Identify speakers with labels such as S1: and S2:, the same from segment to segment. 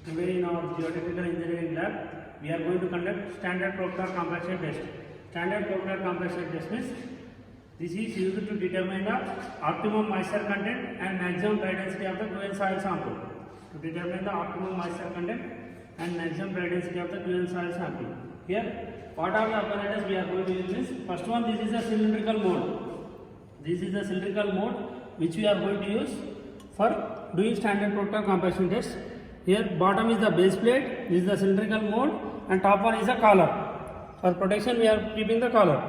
S1: Today in our geotechnical engineering lab, we are going to conduct standard Proctor compaction test. Standard Proctor compaction test means this is used to determine the optimum moisture content and maximum dry density of the given soil sample. To determine the optimum moisture content and maximum dry density of the given soil sample. Here, what are the apparatus we are going to use is, first one, this is a cylindrical mode. This is the cylindrical mode which we are going to use for doing standard Proctor compaction test. Here bottom is the base plate, this is the cylindrical mode, and top one is the collar. For protection we are keeping the collar.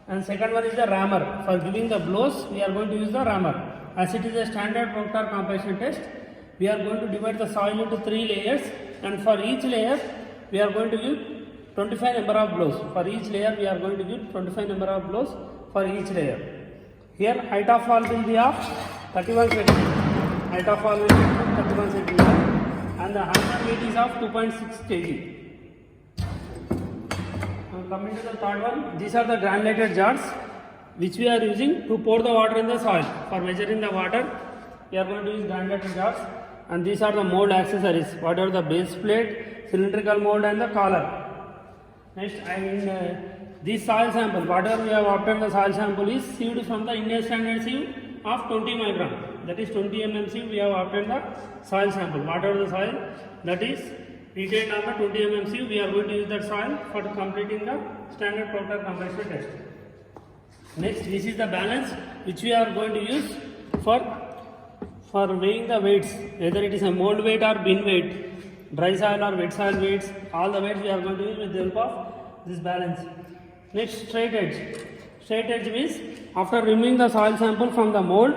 S1: And second one is the rammer. For giving the blows we are going to use the rammer. As it is a standard Proctor compaction test, we are going to divide the soil into 3 layers, and for each layer we are going to give 25 number of blows. For each layer we are going to give 25 number of blows for each layer. Here height of fall will be of 31 cm. Height of fall will be 31 cm. And the hammer weight is of 2.6 kg. Now coming to the third one, these are the granulated jars which we are using to pour the water in the soil. For measuring the water, we are going to use granulated jars, and these are the mold accessories. What are the base plate, cylindrical mold, and the collar. Next, this soil sample, whatever we have obtained the soil sample is sieved from the Indian standard sieve of 20 micron. That is 20 mm sieve we have obtained the soil sample. Whatever the soil that is retained on the 20 mm sieve, we are going to use that soil for completing the standard Proctor compaction test. Next, this is the balance which we are going to use for weighing the weights, whether it is a mold weight or bin weight, dry soil or wet soil weights, all the weights we are going to use with the help of this balance. Next, straight edge. Straight edge means after removing the soil sample from the mold,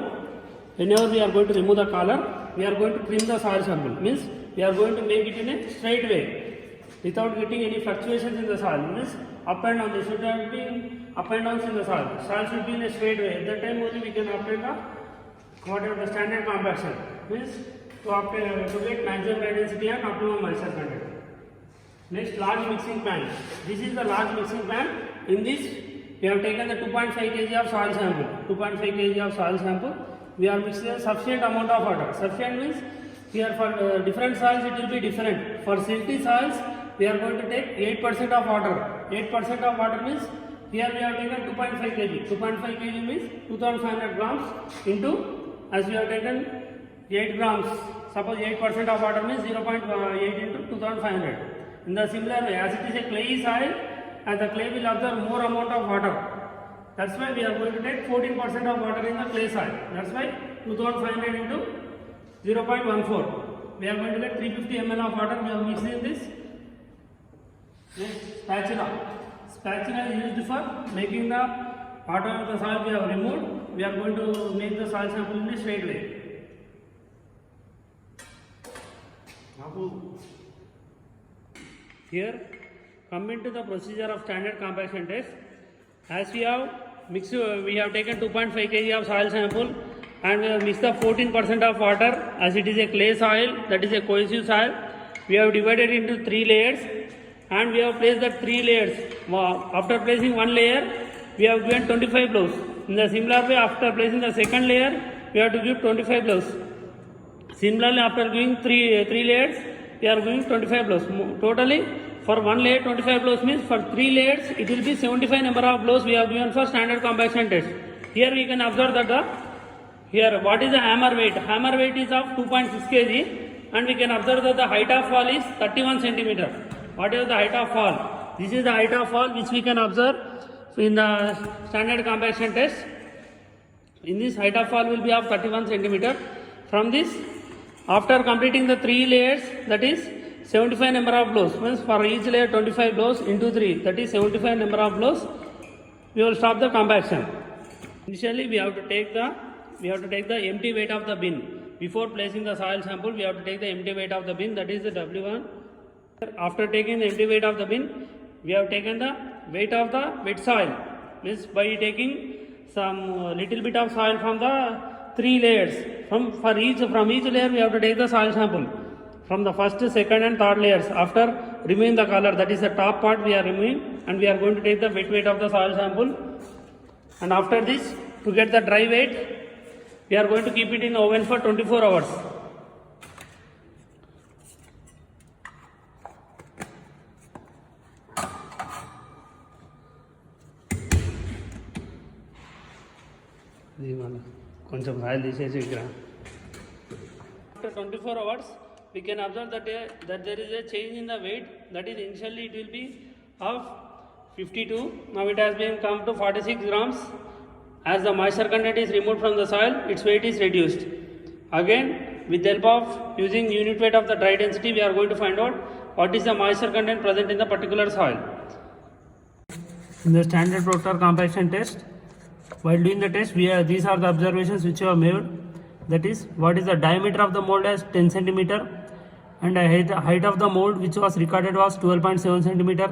S1: whenever we are going to remove the collar, we are going to trim the soil sample. Means we are going to make it in a straight way without getting any fluctuations in the soil. Means up and down, there should not be up and downs in the soil. Soil should be in a straight way. At that time only we can obtain the whatever the standard compaction. Means to get maximum dry density and optimum moisture content. Next, large mixing pan. This is the large mixing pan. In this, we have taken the 2.5 kg of soil sample. 2.5 kg of soil sample. We are mixing a sufficient amount of water. Sufficient means here for different soils it will be different. For silty soils, we are going to take 8% of water. 8% of water means here we have taken 2.5 kg. 2.5 kg means 2500 grams into, as we have taken 8 grams. Suppose 8% of water means 0.8 into 2500. In the similar way, as it is a clayey soil, and the clay will absorb more amount of water. That's why we are going to take 14% of water in the clay soil. That's why 2500 into 0.14. We are going to get 350 ml of water. We are mixing this. Next, spatula. Spatula is used for making the water of the soil we have removed. We are going to make the soil sample in a straight way. Here, coming to the procedure of standard compaction test. As we have mixed, we have taken 2.5 kg of soil sample, and we have mixed the 14% of water. As it is a clay soil, that is a cohesive soil, we have divided into 3 layers, and we have placed the 3 layers. After placing one layer, we have given 25 blows. In the similar way, after placing the second layer, we have to give 25 blows. Similarly, after giving 3 layers, we are giving 25 blows. Totally, for one layer 25 blows means for 3 layers it will be 75 number of blows we have given for standard compaction test. Here we can observe that here what is the hammer weight? Hammer weight is of 2.6 kg, and we can observe that the height of fall is 31 cm. What is the height of fall? This is the height of fall which we can observe in the standard compaction test. In this, height of fall will be of 31 cm. From this, after completing the 3 layers, that is 75 number of blows, means for each layer 25 blows into 3, that is 75 number of blows, we will stop the compaction. Initially we have to take the empty weight of the bin. Before placing the soil sample, we have to take the empty weight of the bin, that is the W1. After taking the empty weight of the bin, we have taken the weight of the wet soil, means by taking some little bit of soil from the 3 layers. From each layer we have to take the soil sample. From the first, second and third layers, after removing the color, that is the top part we are removing, and we are going to take the wet weight of the soil sample. And after this, to get the dry weight, we are going to keep it in oven for 24 hours. ఇది మన కొంచెం రాయలు తీసేసి ఇక్కడ. After 24 hours, we can observe that there is a change in the weight. That is, initially it will be of 52. Now it has been come to 46 grams. As the moisture content is removed from the soil, its weight is reduced. Again, with the help of using unit weight of the dry density, we are going to find out what is the moisture content present in the particular soil. In the standard Proctor compaction test, while doing the test, these are the observations which we have made. That is, what is the diameter of the mold as 10 centimeter, and the height of the mold which was recorded was 12.7 centimeter,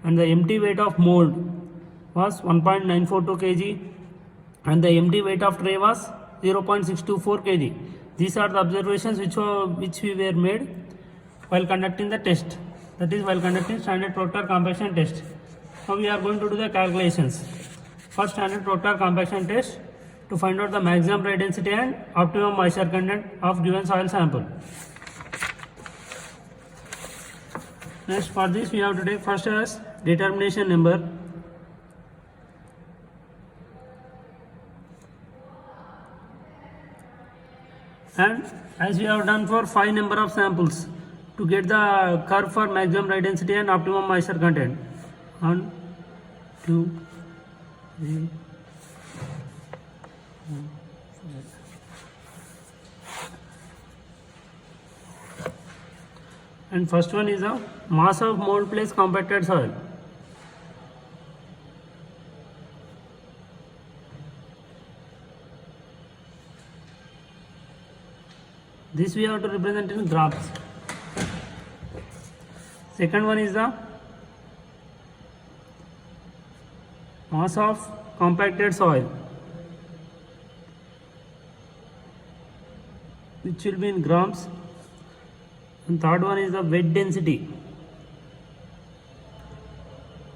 S1: and the empty weight of mold was 1.942 kg, and the empty weight of tray was 0.624 kg. These are the observations which we were made while conducting the test. That is, while conducting standard Proctor compaction test. Now we are going to do the calculations. First, standard Proctor compaction test to find out the maximum dry density and optimum moisture content of given soil sample. Next, for this we have to take first as determination number. And as we have done for 5 number of samples to get the curve for maximum dry density and optimum moisture content. 1, 2, 3, 4, 5. And first one is the mass of mold plus compacted soil. This we have to represent in grams. Second one is the mass of compacted soil, which will be in grams. And third one is the wet density.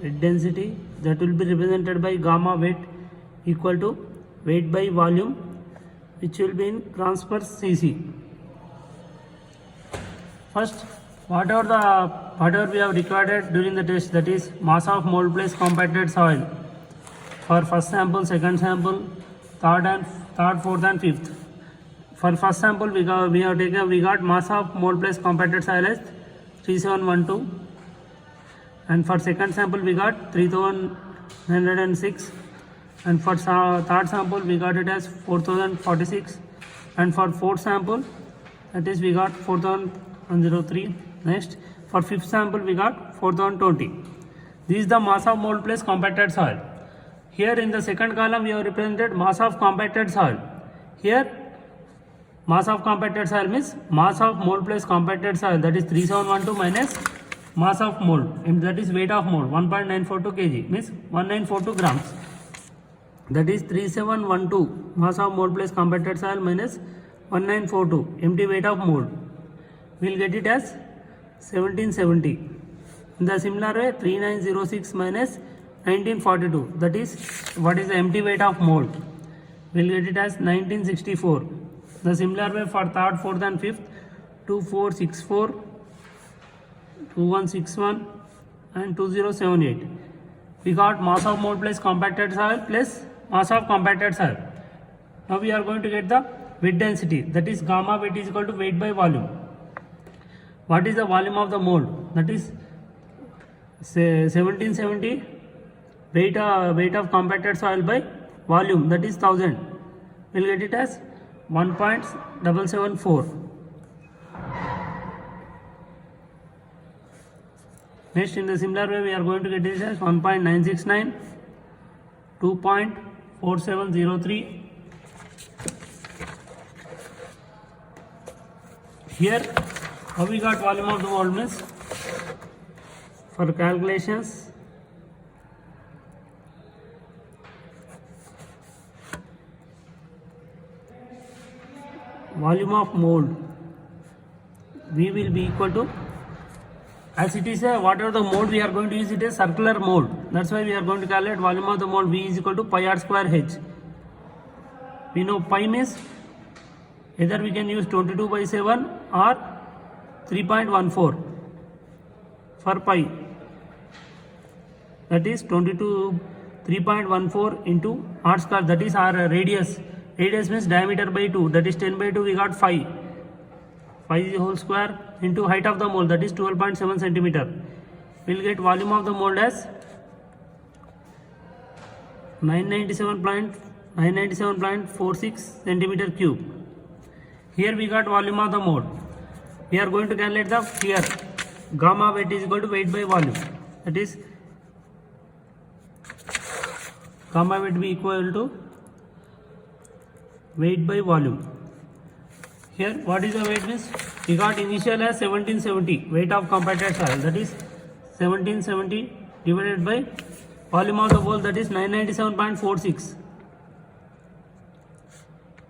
S1: Wet density that will be represented by gamma weight equal to weight by volume, which will be in grams per cc. First, whatever we have recorded during the test, that is mass of mold plus compacted soil for first sample, second sample, third, fourth and fifth. For first sample we got mass of mold plus compacted soil as 3712, and for second sample we got 3906, and for third sample we got it as 4046, and for fourth sample, that is, we got 4003. Next, for fifth sample we got 4020. This is the mass of mold plus compacted soil. Here in the second column we have represented mass of compacted soil. Here mass of compacted soil means mass of mold plus compacted soil, that is 3712 minus mass of mold, and that is weight of mold 1.942 kg, means 1942 grams. That is 3712 mass of mold plus compacted soil minus 1942 empty weight of mold. We will get it as 1770. In the similar way, 3906 minus 1942, that is, what is the empty weight of mold? We will get it as 1964. The similar way for third, fourth and fifth, 2464, 2161 and 2078. We got mass of mold plus compacted soil plus mass of compacted soil. Now we are going to get the wet density, that is gamma weight is equal to weight by volume. What is the volume of the mold? That is 1770 weight of compacted soil by volume, that is 1000. We will get it as 1.774. Next, in the similar way, we are going to get this as 1.969, 2.4703. Here, how we got volume of the mold means, for calculations, volume of mold V will be equal to, as it is a whatever the mold we are going to use, it is circular mold. That's why we are going to calculate volume of the mold V is equal to pi r square h. We know pi means either we can use 22/7 or 3.14 for pi. That is 3.14 into R square, that is our radius. Radius means diameter by 2, that is 10 by 2, we got 5. 5 whole square into height of the mold, that is 12.7 centimeter. We will get volume of the mold as 997.46 centimeter cube. Here we got volume of the mold. We are going to calculate the here gamma weight is equal to weight by volume. That is gamma weight be equal to weight by volume. Here what is the weight means? We got initial as 1770 weight of compacted soil, that is 1770 divided by volume of the mold, that is 997.46.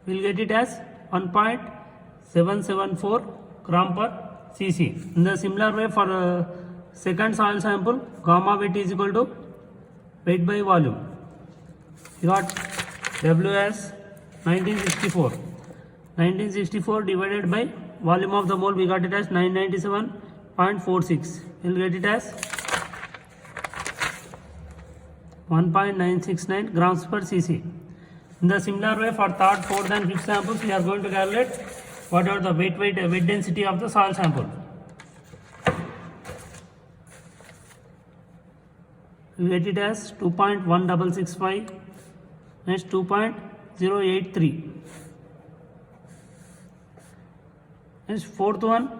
S1: We will get it as 1.774 gram per cc. In the similar way for second soil sample, gamma weight is equal to weight by volume. We got W as 1964. 1964 divided by volume of the mold, we got it as 997.46. We will get it as 1.969 grams per cc. In the similar way for third, fourth and fifth samples, we are going to calculate whatever the weight density of the soil sample. We get it as 2.1665, next 2.083. Next fourth one,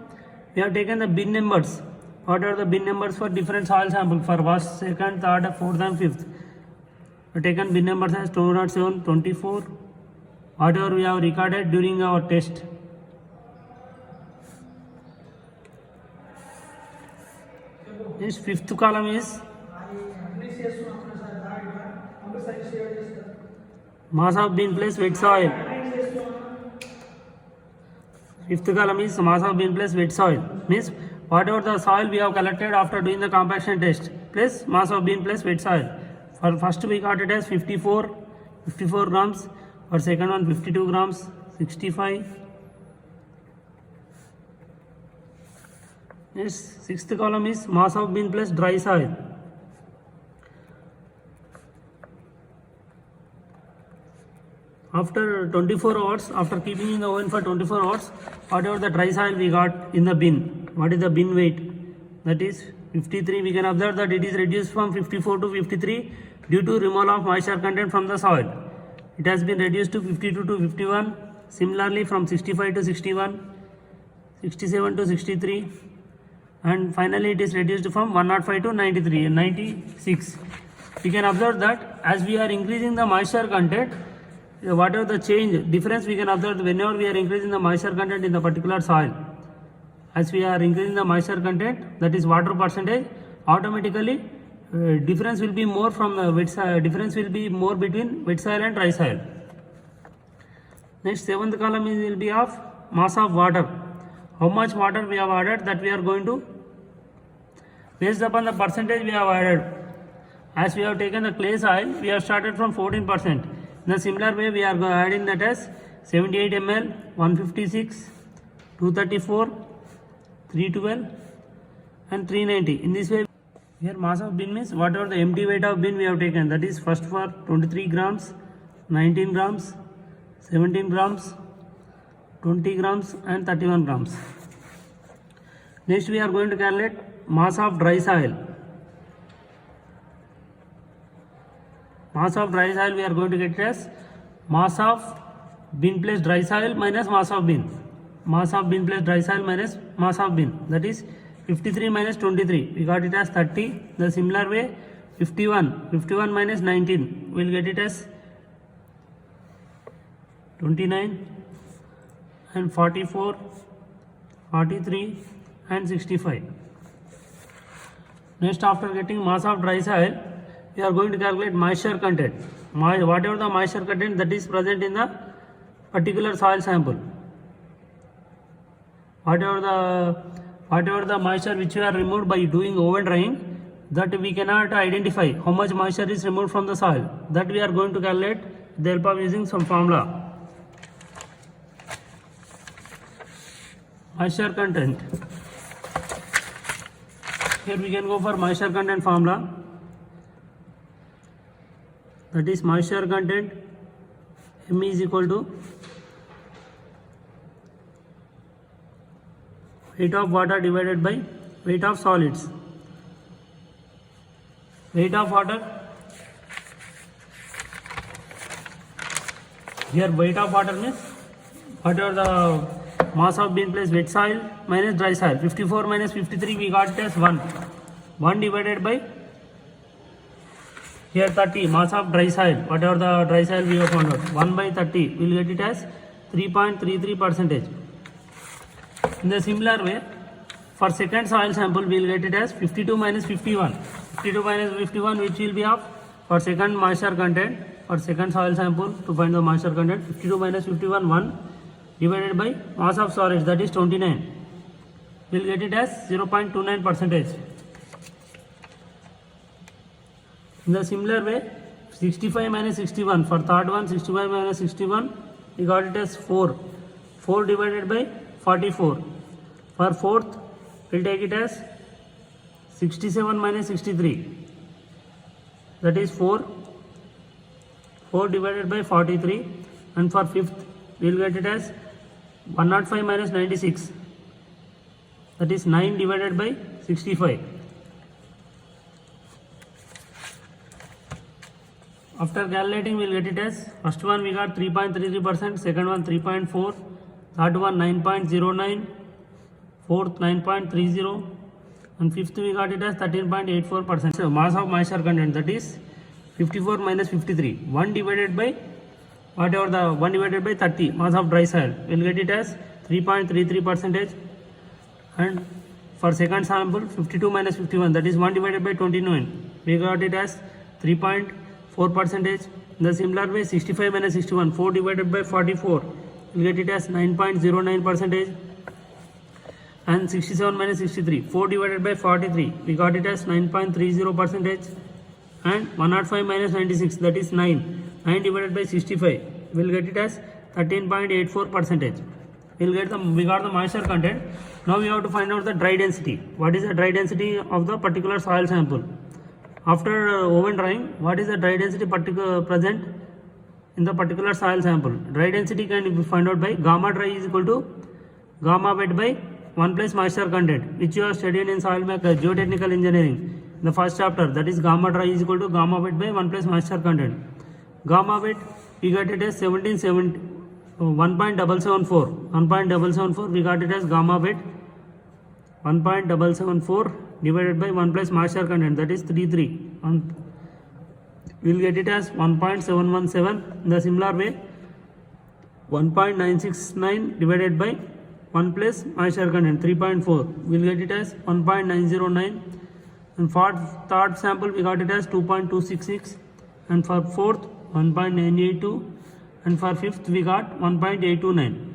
S1: we have taken the bin numbers. What are the bin numbers for different soil sample for first, second, third, fourth and fifth? We have taken bin numbers as 207, 24, whatever we have recorded during our test. This fifth column is mass of bin plus wet soil. Fifth column is mass of bin plus wet soil, means whatever the soil we have collected after doing the compaction test plus mass of bin plus wet soil. For first we got it as 54 grams, for second one 52 grams, 65. Yes, sixth column is mass of bin plus dry soil. After 24 hours, after keeping in the oven for 24 hours, whatever the dry soil we got in the bin, what is the bin weight? That is 53. We can observe that it is reduced from 54 to 53 due to removal of moisture content from the soil. It has been reduced to 52 to 51. Similarly, from 65 to 61, 67 to 63, and finally it is reduced from 105 to 93 and 96. We can observe that as we are increasing the moisture content, whatever the change difference we can observe whenever we are increasing the moisture content in the particular soil. As we are increasing the moisture content, that is water percentage, automatically difference will be more from the wet soil, difference will be more between wet soil and dry soil. Next, seventh column will be of mass of water. How much water we have added, that we are going to based upon the percentage we have added. As we have taken the clay soil, we have started from 14%. In the similar way, we are adding that as 78 ml, 156, 234, 312 and 390. In this way, here mass of bin means whatever the empty weight of bin we have taken, that is first for 23 grams, 19 grams, 17 grams, 20 grams and 31 grams. Next we are going to calculate mass of dry soil. Mass of dry soil we are going to get as mass of bin plus dry soil minus mass of bin. Mass of bin plus dry soil minus mass of bin, that is 53 minus 23, we got it as 30. The similar way 51 minus 19, we will get it as 29 and 44, 43 and 65. Next, after getting mass of dry soil, we are going to calculate moisture content. Whatever the moisture content that is present in the particular soil sample. Whatever the moisture which we are removed by doing oven drying, that we cannot identify how much moisture is removed from the soil. That we are going to calculate with the help of using some formula. Moisture content. Here we can go for moisture content formula. that is moisture content M is equal to weight of water divided by weight of solids. Weight of water, here weight of water means whatever the mass of bean place wet soil minus dry soil. 54 minus 53 we got it as 1. 1 divided by here 30 mass of dry soil, whatever the dry soil we have found out, 1 by 30 we will get it as 3.33%. In the similar way, for second soil sample we will get it as 52 minus 51. 52 minus 51 which will be of for second moisture content, for second soil sample to find the moisture content, 52 minus 51 1 divided by mass of solids, that is 29. We will get it as 0.29%. In the similar way, 65 minus 61, for third one 65 minus 61 we got it as 4. 4 divided by 44. For fourth we will take it as 67 minus 63, that is 4. 4 divided by 43, and for fifth we will get it as 105 minus 96, that is 9 divided by 65. After calculating we will get it as first one we got 3.33%, second one 3.4, third one 9.09, fourth 9.30, and fifth we got it as 13.84%. So mass of moisture content, that is 54 minus 53, 1 divided by whatever the 1 divided by 30 mass of dry soil, we will get it as 3.33%. And for second sample 52 minus 51, that is 1 divided by 29, we got it as 3.4%. In the similar way, 65 minus 61, 4 divided by 44, we will get it as 9.09%. And 67 minus 63, 4 divided by 43, we got it as 9.30%. And 105 minus 96, that is 9. 9 divided by 65, we will get it as 13.84%. We got the moisture content. Now we have to find out the dry density. What is the dry density of the particular soil sample? After oven drying, what is the dry density present in the particular soil sample? Dry density can be found out by gamma dry is equal to gamma wet by 1 plus moisture content, which you have studied in soil geotechnical engineering in the first chapter, that is gamma dry is equal to gamma wet by 1 plus moisture content. Gamma wet we got it as 1.774, we got it as gamma wet 1.774 divided by 1 plus moisture content, that is 33, and we will get it as 1.717. In the similar way, 1.969 divided by 1 plus moisture content 3.4, we will get it as 1.909. And for third sample we got it as 2.266, and for fourth 1.982, and for fifth we got 1.829.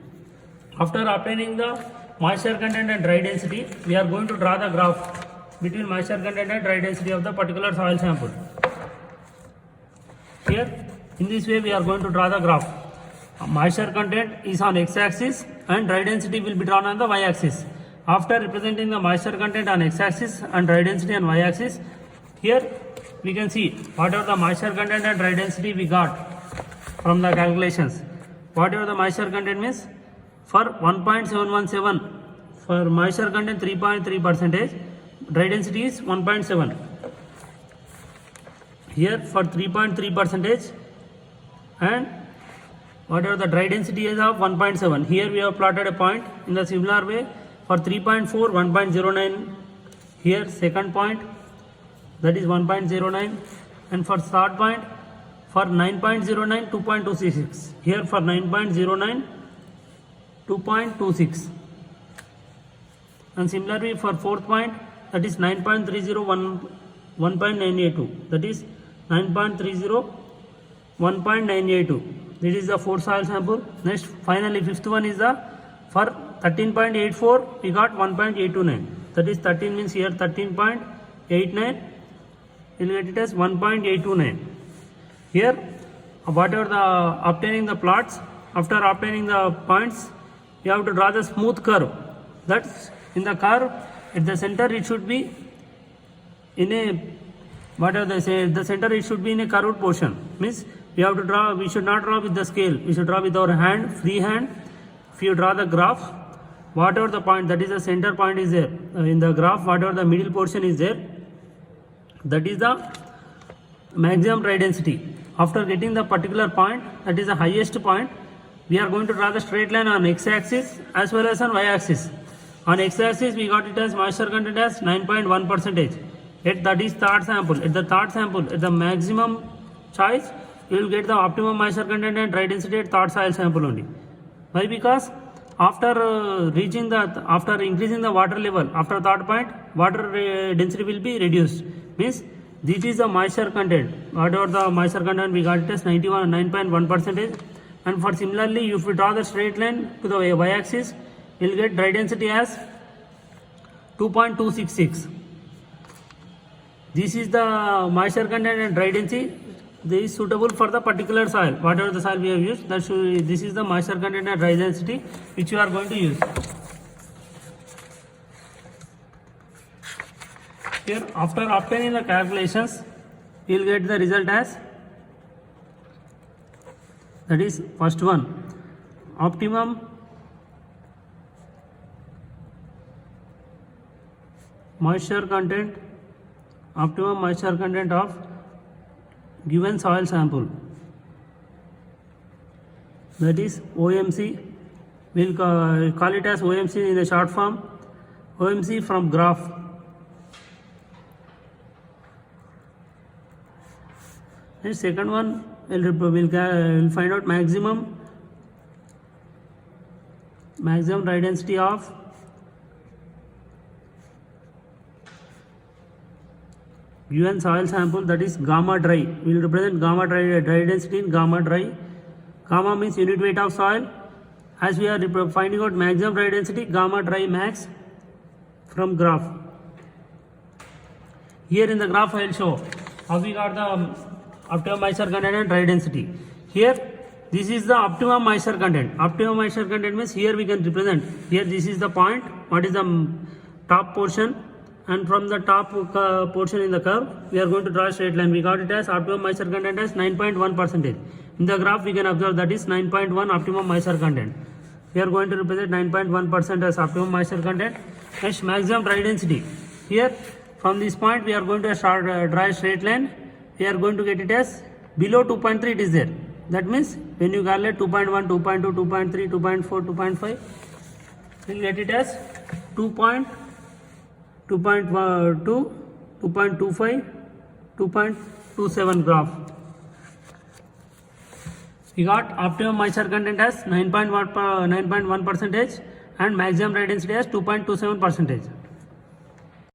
S1: After obtaining the moisture content and dry density, we are going to draw the graph between moisture content and dry density of the particular soil sample. Here in this way we are going to draw the graph. Moisture content is on x-axis and dry density will be drawn on the y-axis. After representing the moisture content on x-axis and dry density on y-axis, here we can see whatever the moisture content and dry density we got from the calculations. Whatever the moisture content means, for 1.717, for moisture content 3.3%, dry density is 1.7. Here for 3.3%, and whatever the dry density is of 1.7, here we have plotted a point. In the similar way, for 3.4 1.09, here second point, that is 1.09, and for third point for 9.09 2.266, here for 9.09 2.26, and similarly for fourth point, that is 9.30 1.982, that is 9.30 1.982. This is the fourth soil sample. Next, finally fifth one is the for 13.84 we got 1.829, that is 13 means here 13.89, we will get it as 1.829. Here whatever the obtaining the plots, after obtaining the points, you have to draw the smooth curve. That's in the curve at the center it should be in a whatever they say, the center it should be in a curved portion. Means we have to draw, we should not draw with the scale, we should draw with our hand, free hand. If you draw the graph, whatever the point, that is the center point is there in the graph, whatever the middle portion is there, that is the maximum dry density. After getting the particular point, that is the highest point, we are going to draw the straight line on x-axis as well as on y-axis. On x-axis we got it as moisture content as 9.1%. That is third sample. At the third sample, at the maximum choice, you will get the optimum moisture content and dry density at third soil sample only. Why? Because after after increasing the water level, after third point, water density will be reduced. Means this is the moisture content. Whatever the moisture content we got it as 9.1%. And for similarly, if we draw the straight line to the y-axis, you will get dry density as 2.266. This is the moisture content and dry density. This is suitable for the particular soil. Whatever the soil we have used, this is the moisture content and dry density which you are going to use. Here, after obtaining the calculations, you will get the result as, that is first one, optimum moisture content of given soil sample, that is OMC. We will call it as OMC in the short form, OMC from graph. And second one, we'll find out maximum dry density of given soil sample, that is gamma dry. We will represent gamma dry density in gamma dry. Gamma means unit weight of soil. As we are finding out maximum dry density, gamma dry max from graph. Here in the graph I will show how we got the optimum moisture content and dry density. Here this is the optimum moisture content. Optimum moisture content means here we can represent. Here this is the point. What is the top portion? And from the top portion in the curve, we are going to draw a straight line. We got it as optimum moisture content as 9.1%. In the graph, we can observe that is 9.1 optimum moisture content. We are going to represent 9.1% as optimum moisture content. Next, maximum dry density. Here, from this point, we are going to draw a straight line. We are going to get it as below 2.3. It is there. That means when you calculate 2.1, 2.2, 2.3, 2.4, 2.5, you will get it as 2.2, 2.25, 2.27 graph. We got optimum moisture content as 9.1% and maximum dry density as 2.27%.